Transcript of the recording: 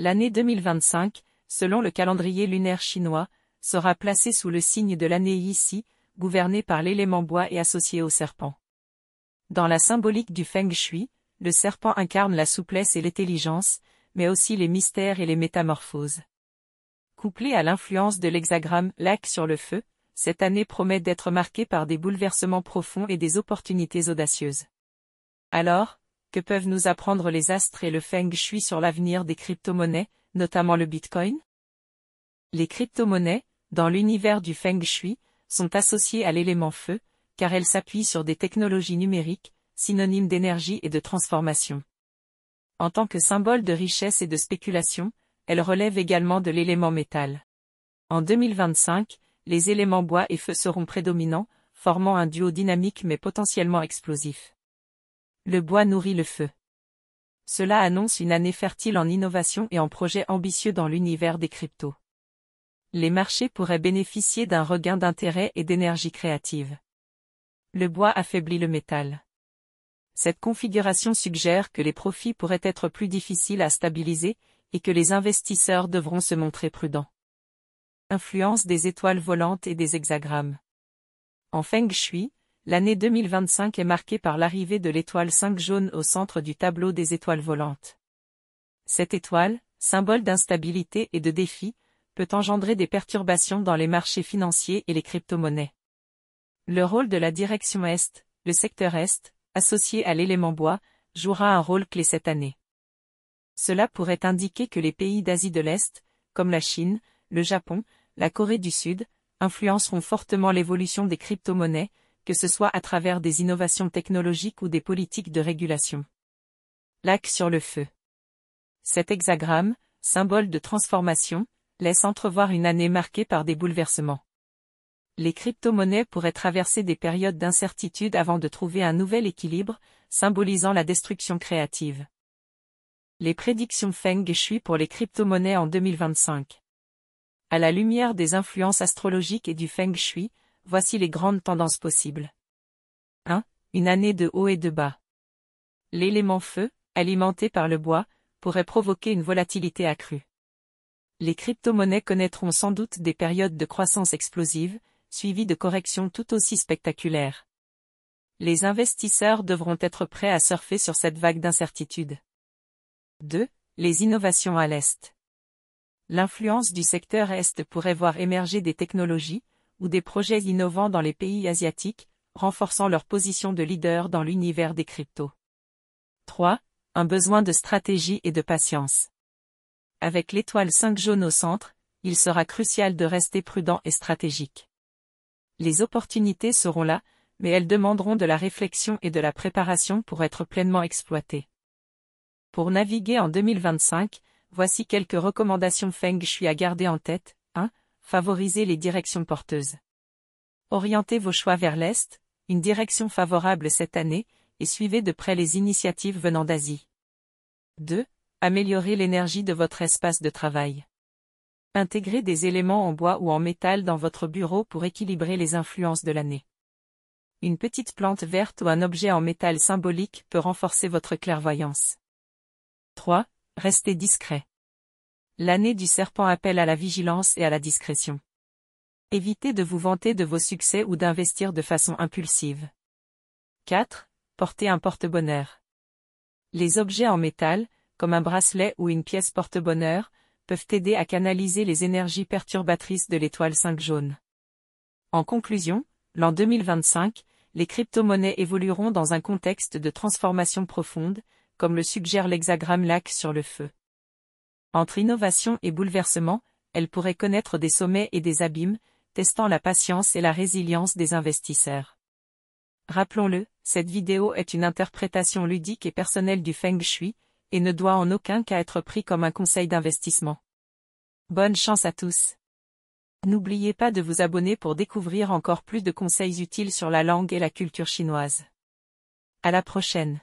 L'année 2025, selon le calendrier lunaire chinois, sera placée sous le signe de l'année Yi, gouvernée par l'élément bois et associée au serpent. Dans la symbolique du Feng Shui, le serpent incarne la souplesse et l'intelligence, mais aussi les mystères et les métamorphoses. Couplé à l'influence de l'hexagramme lac sur le feu, cette année promet d'être marquée par des bouleversements profonds et des opportunités audacieuses. Alors, que peuvent nous apprendre les astres et le Feng Shui sur l'avenir des crypto-monnaies, notamment le Bitcoin? Les crypto-monnaies, dans l'univers du Feng Shui, sont associées à l'élément feu, car elles s'appuient sur des technologies numériques, synonymes d'énergie et de transformation. En tant que symbole de richesse et de spéculation, elles relèvent également de l'élément métal. En 2025, les éléments bois et feu seront prédominants, formant un duo dynamique mais potentiellement explosif. Le bois nourrit le feu. Cela annonce une année fertile en innovation et en projets ambitieux dans l'univers des cryptos. Les marchés pourraient bénéficier d'un regain d'intérêt et d'énergie créative. Le bois affaiblit le métal. Cette configuration suggère que les profits pourraient être plus difficiles à stabiliser et que les investisseurs devront se montrer prudents. Influence des étoiles volantes et des hexagrammes. En Feng Shui, l'année 2025 est marquée par l'arrivée de l'étoile 5 jaune au centre du tableau des étoiles volantes. Cette étoile, symbole d'instabilité et de défi, peut engendrer des perturbations dans les marchés financiers et les crypto-monnaies. Le rôle de la direction Est, le secteur Est, associé à l'élément bois, jouera un rôle clé cette année. Cela pourrait indiquer que les pays d'Asie de l'Est, comme la Chine, le Japon, la Corée du Sud, influenceront fortement l'évolution des crypto-monnaies, que ce soit à travers des innovations technologiques ou des politiques de régulation. Lac sur le feu. Cet hexagramme, symbole de transformation, laisse entrevoir une année marquée par des bouleversements. Les crypto-monnaies pourraient traverser des périodes d'incertitude avant de trouver un nouvel équilibre, symbolisant la destruction créative. Les prédictions Feng Shui pour les crypto-monnaies en 2025. À la lumière des influences astrologiques et du Feng Shui, voici les grandes tendances possibles. 1. Une année de haut et de bas. L'élément feu, alimenté par le bois, pourrait provoquer une volatilité accrue. Les crypto-monnaies connaîtront sans doute des périodes de croissance explosive, suivies de corrections tout aussi spectaculaires. Les investisseurs devront être prêts à surfer sur cette vague d'incertitude. 2. Les innovations à l'Est. L'influence du secteur Est pourrait voir émerger des technologies, ou des projets innovants dans les pays asiatiques, renforçant leur position de leader dans l'univers des cryptos. 3. Un besoin de stratégie et de patience. Avec l'étoile 5 jaune au centre, il sera crucial de rester prudent et stratégique. Les opportunités seront là, mais elles demanderont de la réflexion et de la préparation pour être pleinement exploitées. Pour naviguer en 2025, voici quelques recommandations Feng Shui à garder en tête. 1. Favoriser les directions porteuses. Orientez vos choix vers l'Est, une direction favorable cette année, et suivez de près les initiatives venant d'Asie. 2. Améliorer l'énergie de votre espace de travail. Intégrez des éléments en bois ou en métal dans votre bureau pour équilibrer les influences de l'année. Une petite plante verte ou un objet en métal symbolique peut renforcer votre clairvoyance. 3. Restez discret. L'année du serpent appelle à la vigilance et à la discrétion. Évitez de vous vanter de vos succès ou d'investir de façon impulsive. 4. Portez un porte-bonheur. Les objets en métal, comme un bracelet ou une pièce porte-bonheur, peuvent aider à canaliser les énergies perturbatrices de l'étoile 5 jaune. En conclusion, l'an 2025, les crypto-monnaies évolueront dans un contexte de transformation profonde, comme le suggère l'hexagramme lac sur le feu. Entre innovation et bouleversement, elles pourraient connaître des sommets et des abîmes, testant la patience et la résilience des investisseurs. Rappelons-le, cette vidéo est une interprétation ludique et personnelle du Feng Shui, et ne doit en aucun cas être pris comme un conseil d'investissement. Bonne chance à tous. N'oubliez pas de vous abonner pour découvrir encore plus de conseils utiles sur la langue et la culture chinoise. À la prochaine.